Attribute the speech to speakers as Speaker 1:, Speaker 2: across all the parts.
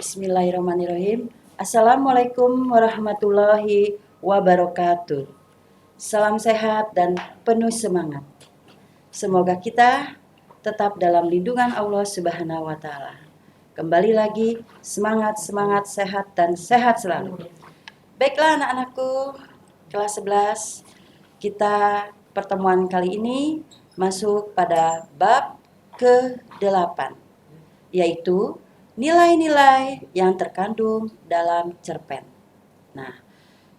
Speaker 1: Bismillahirrahmanirrahim. Assalamualaikum warahmatullahi wabarakatuh. Salam sehat dan penuh semangat. Semoga kita tetap dalam lindungan Allah Subhanahu wa taala. Kembali lagi semangat, sehat dan sehat selalu. Baiklah anak-anakku, kelas 11. Kita pertemuan kali ini masuk pada bab ke-8, yaitu nilai-nilai yang terkandung dalam cerpen. Nah,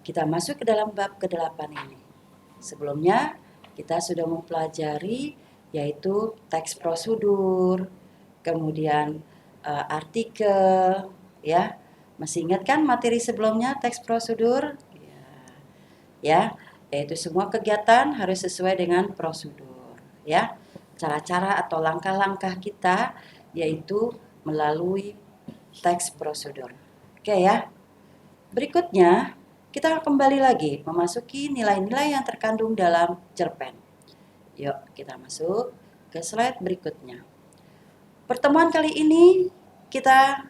Speaker 1: kita masuk ke dalam bab ke-8 ini. Sebelumnya kita sudah mempelajari yaitu teks prosedur, kemudian artikel, ya. Masih ingat kan materi sebelumnya teks prosedur? Ya, yaitu semua kegiatan harus sesuai dengan prosedur, ya. Cara-cara atau langkah-langkah kita yaitu melalui teks prosedur. Oke ya. Berikutnya, kita kembali lagi memasuki nilai-nilai yang terkandung dalam cerpen. Yuk, kita masuk ke slide berikutnya. Pertemuan kali ini kita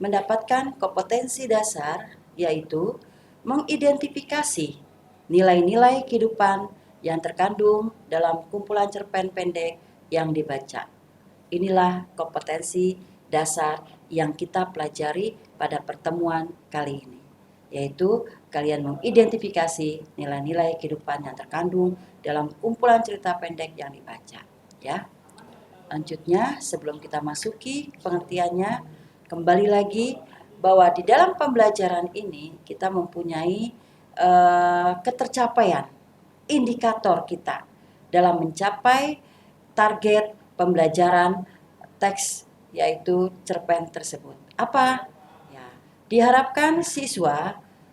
Speaker 1: mendapatkan kompetensi dasar, yaitu mengidentifikasi nilai-nilai kehidupan yang terkandung dalam kumpulan cerpen pendek yang dibaca. Inilah kompetensi dasar yang kita pelajari pada pertemuan kali ini, yaitu kalian mengidentifikasi nilai-nilai kehidupan yang terkandung dalam kumpulan cerita pendek yang dibaca. Ya. Lanjutnya, sebelum kita masuki pengertiannya, kembali lagi bahwa di dalam pembelajaran ini kita mempunyai ketercapaian indikator kita dalam mencapai target pembelajaran teks yaitu cerpen tersebut. Apa? Ya, diharapkan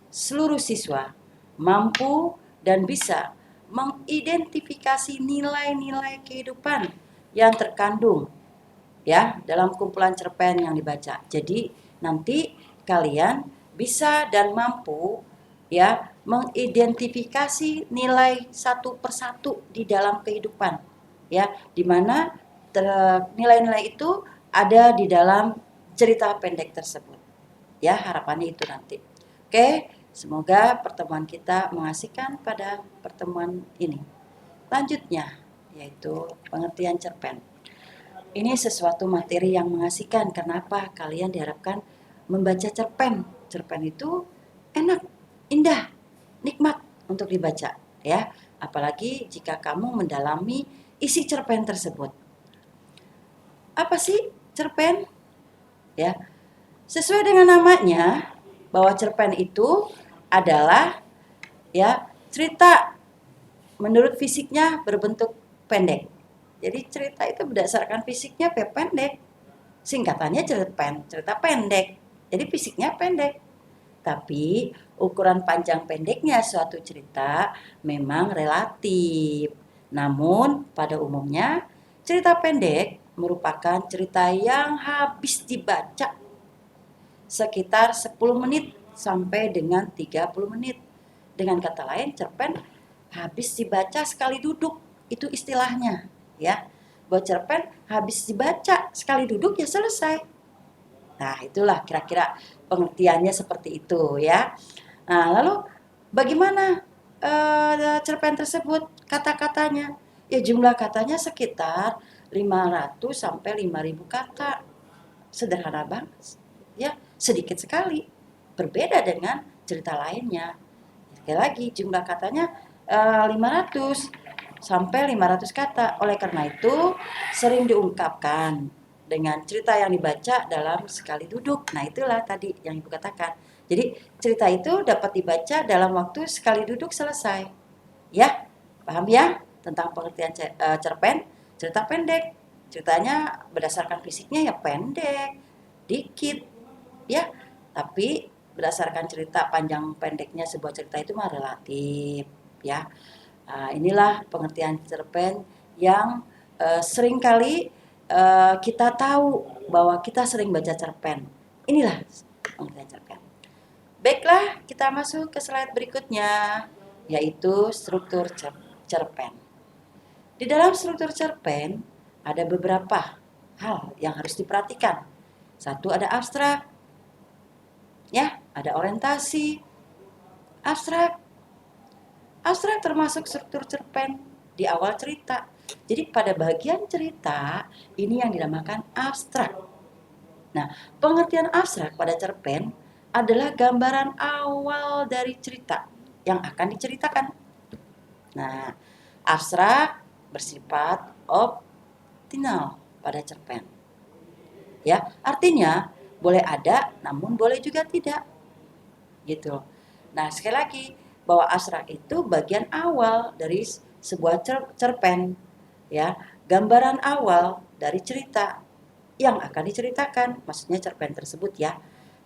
Speaker 1: seluruh siswa mampu dan bisa mengidentifikasi nilai-nilai kehidupan yang terkandung ya dalam kumpulan cerpen yang dibaca. Jadi nanti kalian bisa dan mampu ya mengidentifikasi nilai satu persatu di dalam kehidupan ya, di mana nilai-nilai itu ada di dalam cerita pendek tersebut ya, harapannya itu nanti. Oke, semoga pertemuan kita mengasihkan pada pertemuan ini. Lanjutnya yaitu pengertian cerpen. Ini sesuatu materi yang mengasihkan. Kenapa? Kalian diharapkan membaca cerpen. Cerpen itu enak, indah, nikmat untuk dibaca, ya. Apalagi jika kamu mendalami isi cerpen tersebut. Apa sih cerpen? Ya. Sesuai dengan namanya, bahwa cerpen itu adalah ya cerita menurut fisiknya berbentuk pendek. Jadi cerita itu berdasarkan fisiknya pendek. Singkatannya cerita pendek. Jadi fisiknya pendek. Tapi ukuran panjang pendeknya suatu cerita memang relatif. Namun pada umumnya cerita pendek merupakan cerita yang habis dibaca sekitar 10 menit sampai dengan 30 menit. Dengan kata lain, cerpen habis dibaca sekali duduk, itu istilahnya, ya. Buat cerpen habis dibaca sekali duduk ya selesai. Nah, itulah kira-kira pengertiannya seperti itu ya. Nah, lalu bagaimana cerpen tersebut kata-katanya? Ya jumlah katanya sekitar 500 sampai 5.000 kata. Sederhana banget. Ya, sedikit sekali. Berbeda dengan cerita lainnya. Sekali lagi jumlah katanya 500 sampai 500 kata. Oleh karena itu sering diungkapkan dengan cerita yang dibaca dalam sekali duduk. Nah, itulah tadi yang Ibu katakan. Jadi cerita itu dapat dibaca dalam waktu sekali duduk selesai. Ya, paham ya tentang pengertian cerpen? Cerita pendek. Ceritanya berdasarkan fisiknya ya pendek, dikit, ya. Tapi berdasarkan cerita panjang pendeknya sebuah cerita itu mah relatif, ya. Inilah pengertian cerpen yang seringkali kita tahu bahwa kita sering baca cerpen. Inilah pengertian cerpen. Baiklah, kita masuk ke slide berikutnya, yaitu struktur cerpen. Di dalam struktur cerpen ada beberapa hal yang harus diperhatikan. Satu, ada abstrak. Ya, ada orientasi, abstrak. Abstrak termasuk struktur cerpen di awal cerita. Jadi pada bagian cerita ini yang dinamakan abstrak. Nah, pengertian abstrak pada cerpen adalah gambaran awal dari cerita yang akan diceritakan. Nah, abstrak bersifat optional pada cerpen. Ya, artinya boleh ada namun boleh juga tidak. Gitu. Nah, sekali lagi bahwa abstrak itu bagian awal dari sebuah cerpen, ya, gambaran awal dari cerita yang akan diceritakan, maksudnya cerpen tersebut ya,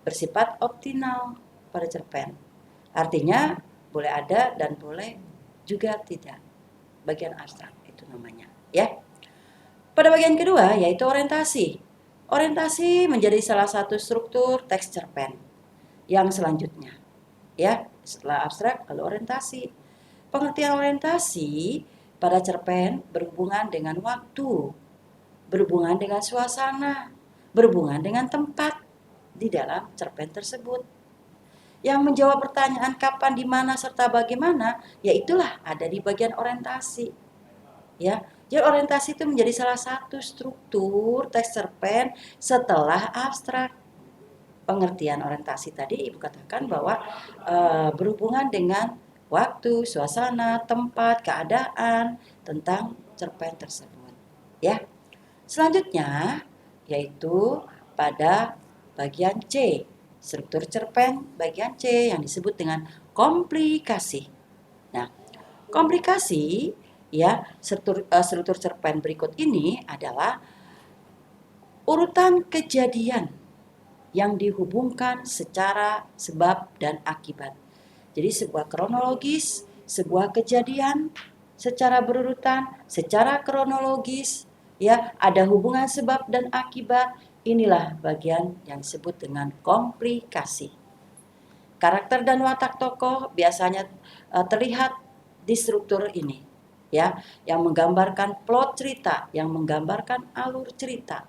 Speaker 1: bersifat optional pada cerpen. Artinya boleh ada dan boleh juga tidak. Bagian abstrak itu namanya, ya. Pada bagian kedua yaitu orientasi. Orientasi menjadi salah satu struktur teks cerpen yang selanjutnya. Ya, setelah abstrak lalu orientasi. Pengertian orientasi pada cerpen berhubungan dengan waktu, berhubungan dengan suasana, berhubungan dengan tempat di dalam cerpen tersebut. Yang menjawab pertanyaan kapan, di mana, serta bagaimana, ya itulah ada di bagian orientasi. Ya, jadi orientasi itu menjadi salah satu struktur teks cerpen setelah abstrak. Pengertian orientasi tadi Ibu katakan bahwa berhubungan dengan waktu, suasana, tempat, keadaan tentang cerpen tersebut. Ya. Selanjutnya yaitu pada bagian C, struktur cerpen bagian C yang disebut dengan komplikasi. Nah, komplikasi ya struktur cerpen berikut ini adalah urutan kejadian yang dihubungkan secara sebab dan akibat. Jadi sebuah kronologis, sebuah kejadian secara berurutan, secara kronologis, ya, ada hubungan sebab dan akibat. Inilah bagian yang disebut dengan komplikasi. Karakter dan watak tokoh biasanya terlihat di struktur ini, ya, yang menggambarkan plot cerita, yang menggambarkan alur cerita.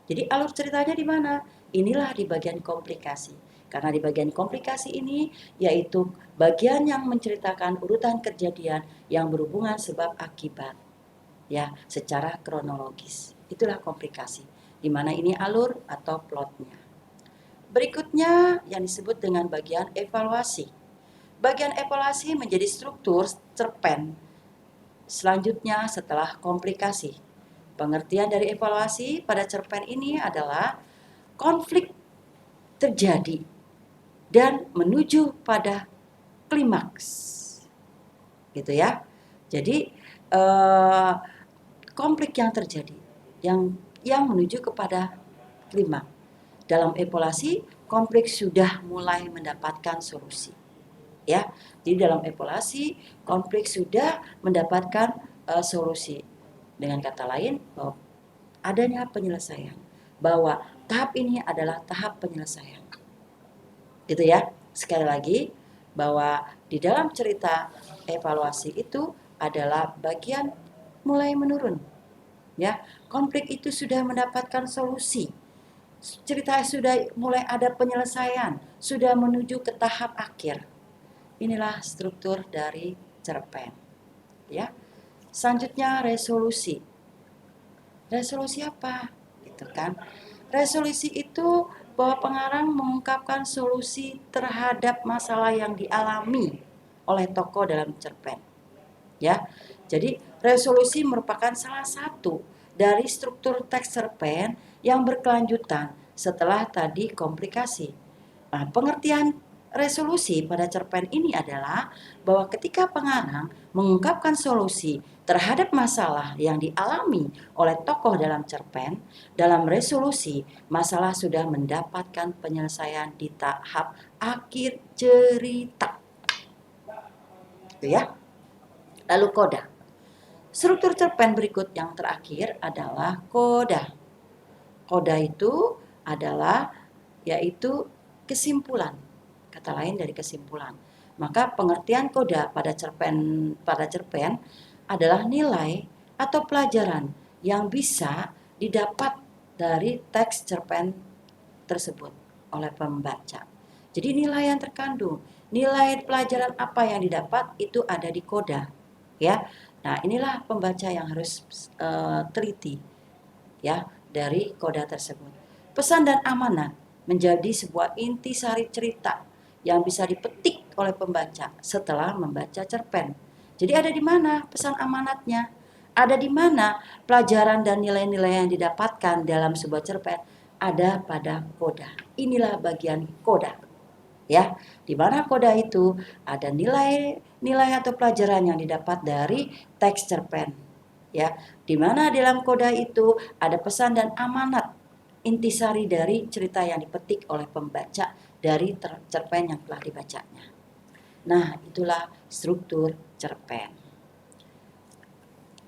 Speaker 1: Jadi alur ceritanya di mana? Inilah di bagian komplikasi. Karena di bagian komplikasi ini yaitu bagian yang menceritakan urutan kejadian yang berhubungan sebab akibat, ya, secara kronologis. Itulah komplikasi. Di mana ini alur atau plotnya. Berikutnya yang disebut dengan bagian evaluasi. Bagian evaluasi menjadi struktur cerpen selanjutnya setelah komplikasi. Pengertian dari evaluasi pada cerpen ini adalah konflik terjadi dan menuju pada klimaks, gitu ya. Jadi konflik yang terjadi, yang menuju kepada klimaks. Dalam evaluasi, konflik sudah mulai mendapatkan solusi. Ya, jadi dalam evaluasi, konflik sudah mendapatkan solusi. Dengan kata lain, bahwa adanya penyelesaian, bahwa tahap ini adalah tahap penyelesaian. Gitu ya. Sekali lagi bahwa di dalam cerita evaluasi itu adalah bagian mulai menurun. Ya, konflik itu sudah mendapatkan solusi. Cerita sudah mulai ada penyelesaian, sudah menuju ke tahap akhir. Inilah struktur dari cerpen. Ya. Selanjutnya resolusi. Resolusi apa? Gitu kan. Resolusi itu bahwa pengarang mengungkapkan solusi terhadap masalah yang dialami oleh tokoh dalam cerpen. Ya. Jadi resolusi merupakan salah satu dari struktur teks cerpen yang berkelanjutan setelah tadi komplikasi. Nah, pengertian resolusi pada cerpen ini adalah bahwa ketika pengarang mengungkapkan solusi terhadap masalah yang dialami oleh tokoh dalam cerpen, dalam resolusi masalah sudah mendapatkan penyelesaian di tahap akhir cerita. Itu ya. Lalu koda. Struktur cerpen berikut yang terakhir adalah koda. Koda itu adalah yaitu kesimpulan, kata lain dari kesimpulan. Maka pengertian koda pada cerpen adalah nilai atau pelajaran yang bisa didapat dari teks cerpen tersebut oleh pembaca. Jadi nilai yang terkandung, nilai pelajaran apa yang didapat itu ada di koda, ya. Nah, inilah pembaca yang harus teliti, ya, dari koda tersebut. Pesan dan amanat menjadi sebuah intisari cerita yang bisa dipetik oleh pembaca setelah membaca cerpen. Jadi ada di mana pesan amanatnya? Ada di mana pelajaran dan nilai-nilai yang didapatkan dalam sebuah cerpen? Ada pada koda. Inilah bagian koda. Ya, di mana koda itu ada nilai-nilai atau pelajaran yang didapat dari teks cerpen. Ya, di mana dalam koda itu ada pesan dan amanat intisari dari cerita yang dipetik oleh pembaca dari cerpen yang telah dibacanya. Nah, itulah struktur cerpen.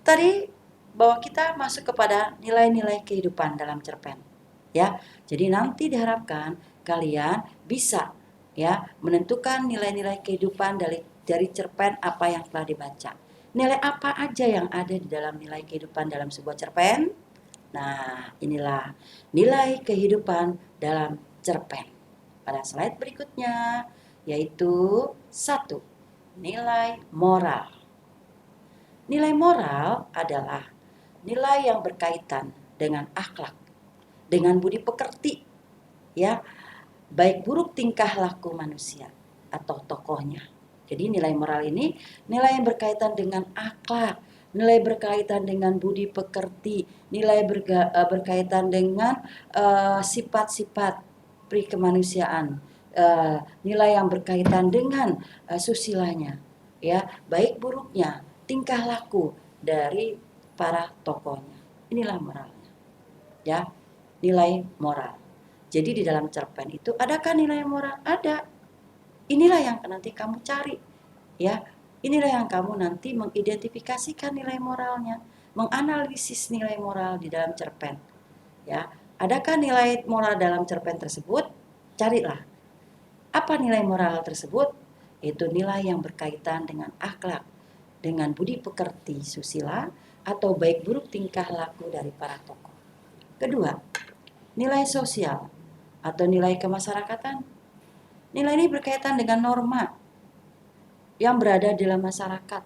Speaker 1: Tadi bahwa kita masuk kepada nilai-nilai kehidupan dalam cerpen, ya. Jadi nanti diharapkan kalian bisa ya menentukan nilai-nilai kehidupan dari cerpen apa yang telah dibaca. Nilai apa aja yang ada di dalam nilai kehidupan dalam sebuah cerpen? Nah, inilah nilai kehidupan dalam cerpen. Pada slide berikutnya yaitu 1. Nilai moral. Nilai moral adalah nilai yang berkaitan dengan akhlak, dengan budi pekerti, ya, baik buruk tingkah laku manusia atau tokohnya. Jadi nilai moral ini nilai yang berkaitan dengan akhlak, nilai berkaitan dengan budi pekerti, nilai berkaitan dengan sifat-sifat pri kemanusiaan, nilai yang berkaitan dengan susilanya, ya, baik buruknya tingkah laku dari para tokohnya. Inilah moralnya, ya, nilai moral. Jadi di dalam cerpen itu adakah nilai moral? Ada. Inilah yang nanti kamu cari, ya. Inilah yang kamu nanti mengidentifikasikan nilai moralnya, menganalisis nilai moral di dalam cerpen, ya. Adakah nilai moral dalam cerpen tersebut? Carilah. Apa nilai moral tersebut? Itu nilai yang berkaitan dengan akhlak, dengan budi pekerti susila atau baik buruk tingkah laku dari para tokoh. Kedua, nilai sosial atau nilai kemasyarakatan. Nilai ini berkaitan dengan norma yang berada dalam masyarakat,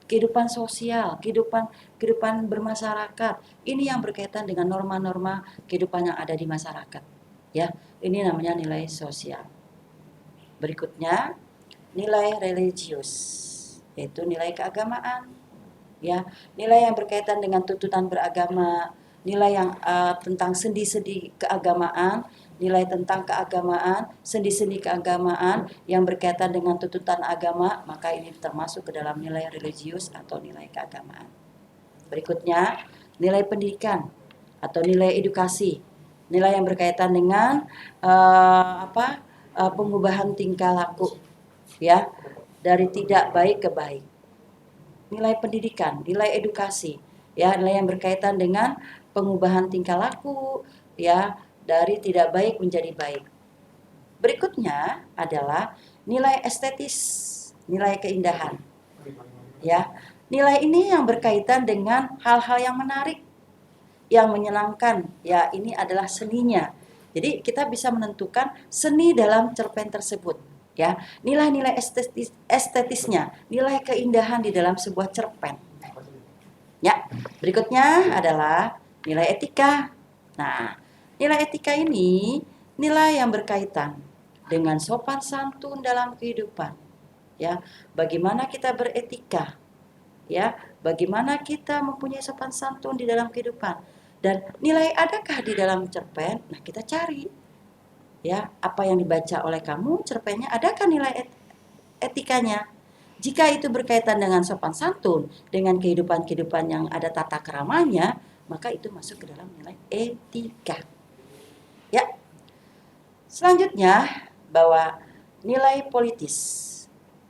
Speaker 1: kehidupan sosial, kehidupan bermasyarakat. Ini yang berkaitan dengan norma-norma kehidupan yang ada di masyarakat. Ya, ini namanya nilai sosial. Berikutnya, nilai religius, yaitu nilai keagamaan. Ya, nilai yang berkaitan dengan tuntutan beragama, nilai yang tentang sendi-sendi keagamaan, nilai tentang keagamaan, sendi-sendi keagamaan yang berkaitan dengan tuntutan agama, maka ini termasuk ke dalam nilai religius atau nilai keagamaan. Berikutnya, nilai pendidikan atau nilai edukasi, nilai yang berkaitan dengan pengubahan tingkah laku, ya, dari tidak baik ke baik. Nilai pendidikan, nilai edukasi, ya, nilai yang berkaitan dengan pengubahan tingkah laku, ya, dari tidak baik menjadi baik. Berikutnya adalah nilai estetis, nilai keindahan, ya. Nilai ini yang berkaitan dengan hal-hal yang menarik, yang menyenangkan, ya, ini adalah seninya. Jadi kita bisa menentukan seni dalam cerpen tersebut, ya, nilai-nilai estetisnya, nilai keindahan di dalam sebuah cerpen. Ya, berikutnya adalah nilai etika. Nah, nilai etika ini nilai yang berkaitan dengan sopan santun dalam kehidupan. Ya, bagaimana kita beretika, ya, bagaimana kita mempunyai sopan santun di dalam kehidupan. Dan nilai adakah di dalam cerpen? Nah, kita cari, ya, apa yang dibaca oleh kamu cerpennya, adakah nilai etikanya? Jika itu berkaitan dengan sopan santun, dengan kehidupan-kehidupan yang ada tata keramanya, maka itu masuk ke dalam nilai etika. Ya. Selanjutnya, bahwa nilai politis.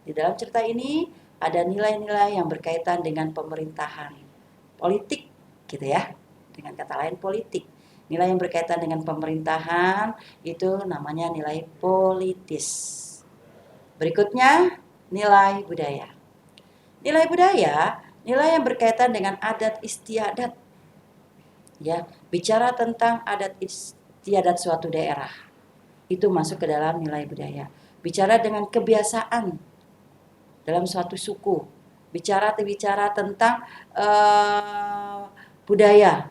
Speaker 1: Di dalam cerita ini ada nilai-nilai yang berkaitan dengan pemerintahan, politik, gitu ya. Dengan kata lain politik. Nilai yang berkaitan dengan pemerintahan itu namanya nilai politis. Berikutnya, nilai budaya. Nilai budaya, nilai yang berkaitan dengan adat istiadat. Ya, bicara tentang adat istiadat suatu daerah. itu masuk ke dalam nilai budaya. Bicara dengan kebiasaan dalam suatu suku, bicara tentang budaya,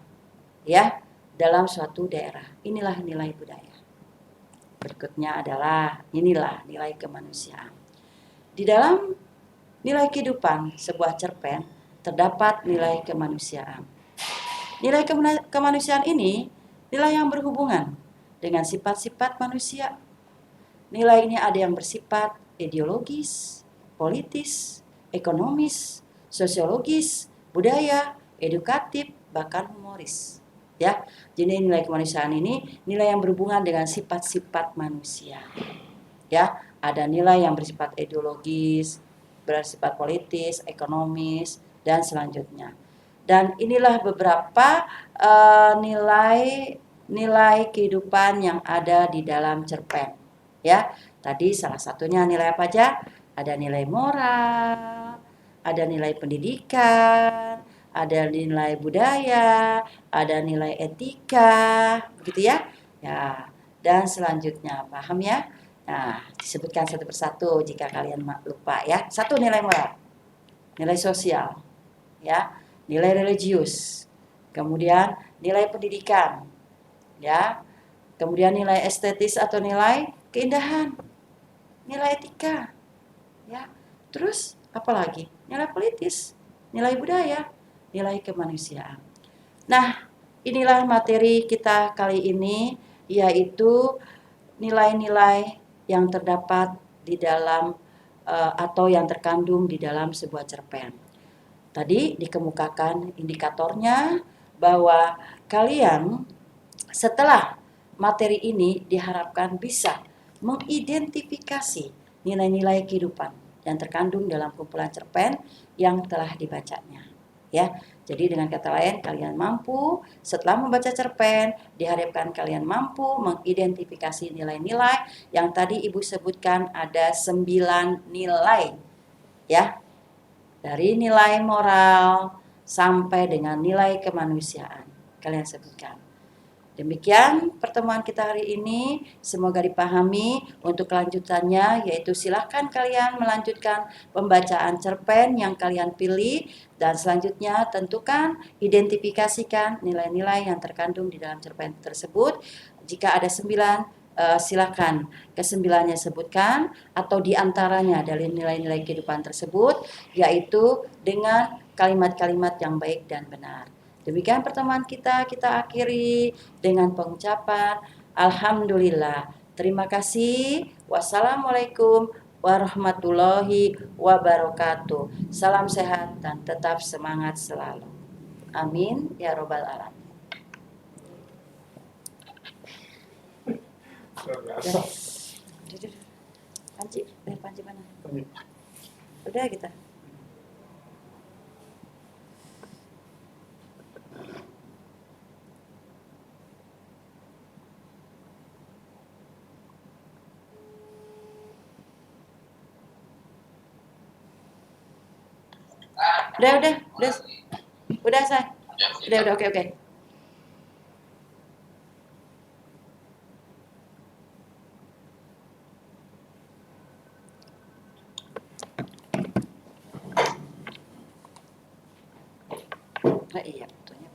Speaker 1: ya, dalam suatu daerah. Inilah nilai budaya. Berikutnya adalah inilah nilai kemanusiaan. Di dalam nilai kehidupan sebuah cerpen terdapat nilai kemanusiaan. Nilai kemanusiaan ini nilai yang berhubungan dengan sifat-sifat manusia. Nilai ini ada yang bersifat ideologis, politis, ekonomis, sosiologis, budaya, edukatif, bahkan humoris. Ya, jadi nilai kemanusiaan ini nilai yang berhubungan dengan sifat-sifat manusia. Ya, ada nilai yang bersifat ideologis, bersifat politis, ekonomis, dan selanjutnya. Dan inilah beberapa nilai kehidupan yang ada di dalam cerpen. Ya, tadi salah satunya nilai apa aja? Ada nilai moral, ada nilai pendidikan, ada nilai budaya, ada nilai etika, begitu ya? Ya, dan selanjutnya paham ya? Nah, disebutkan satu persatu jika kalian lupa ya. Satu, nilai moral, nilai sosial, ya, nilai religius, kemudian nilai pendidikan, ya, kemudian nilai estetis atau nilai keindahan, nilai etika, ya, terus apa lagi? Nilai politis, nilai budaya, nilai kemanusiaan. Nah, inilah materi kita kali ini, yaitu nilai-nilai yang terdapat di dalam atau yang terkandung di dalam sebuah cerpen. Tadi dikemukakan indikatornya bahwa kalian setelah materi ini diharapkan bisa mengidentifikasi nilai-nilai kehidupan yang terkandung dalam kumpulan cerpen yang telah dibacanya. Ya, jadi dengan kata lain kalian mampu setelah membaca cerpen diharapkan kalian mampu mengidentifikasi nilai-nilai yang tadi Ibu sebutkan ada 9 nilai, ya, dari nilai moral sampai dengan nilai kemanusiaan kalian sebutkan. Demikian pertemuan kita hari ini, semoga dipahami. Untuk kelanjutannya yaitu silahkan kalian melanjutkan pembacaan cerpen yang kalian pilih dan selanjutnya tentukan, identifikasikan nilai-nilai yang terkandung di dalam cerpen tersebut. Jika ada 9, silakan ke-9-nya sebutkan atau diantaranya dari nilai-nilai kehidupan tersebut, yaitu dengan kalimat-kalimat yang baik dan benar. Demikian pertemuan kita akhiri dengan pengucapan Alhamdulillah. Terima kasih. Wassalamualaikum warahmatullahi wabarakatuh. Salam sehat dan tetap semangat selalu. Amin ya robbal alamin. Panci mana? Udah kita. Udah say. Udah, oke. Nah, iya, betulnya.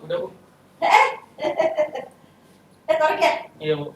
Speaker 2: Udah, Bu.
Speaker 1: Tarik ya?
Speaker 2: Iya, Bu.